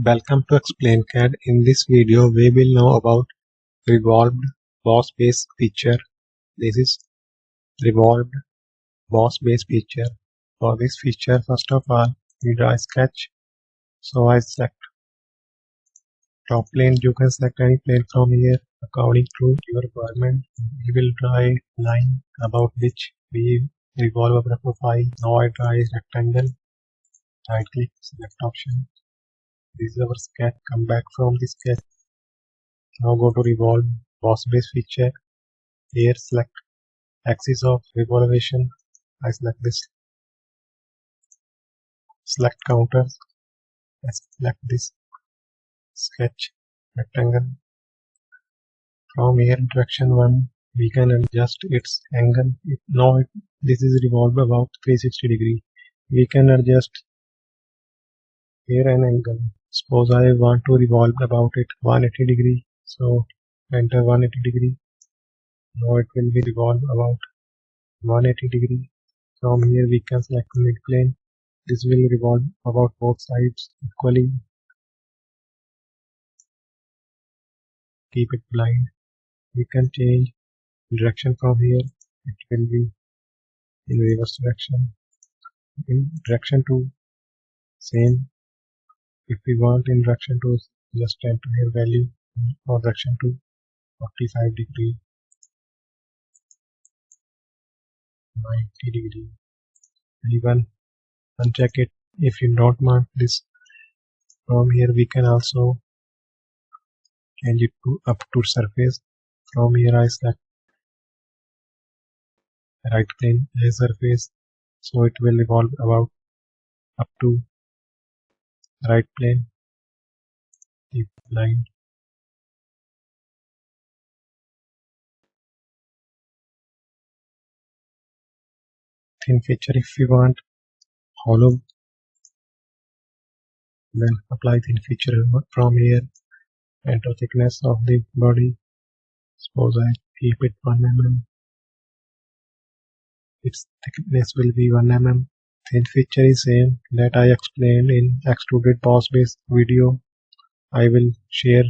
Welcome to Explaincad. In this video, we will know about Revolved Boss Base feature. This is Revolved Boss Base feature. For this feature, first of all, we draw a sketch. So I select top plane. You can select any plane from here according to your requirement. We will draw a line about which we revolve our profile. Now I draw a rectangle. Right click, select option. This is our sketch. Come back from the sketch. Now go to Revolve Boss Base feature. Here select axis of revolvation. I select this. Select counter. I select this sketch rectangle. From here direction 1 we can adjust its angle. Now this is revolved about 360 degree. We can adjust here an angle. Suppose I want to revolve about it 180 degree. So enter 180 degree. Now it will be revolved about 180 degree. From here we can select mid plane. This will revolve about both sides equally. Keep it blind. We can change direction from here. It will be in reverse direction. In direction 2, same. If we want in direction 2, just enter here value for direction 2, 45 degree, 90 degree. Even uncheck it if you don't want this. From here we can also change it to up to surface. From here I select right plane as surface, so it will revolve about up to right plane. Keep blind. Thin feature if we want hollow, then apply thin feature from here. Enter thickness of the body. Suppose I keep it 1 mm. Its thickness will be 1 mm. Thin feature is same that I explained in extruded boss base video. I will share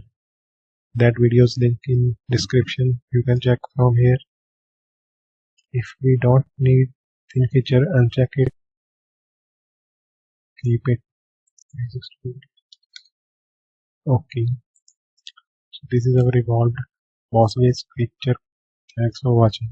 that video's link in description. You can check from here. If we don't need thin feature, uncheck it. Keep it. Okay. So this is our revolved boss base feature. Thanks for watching.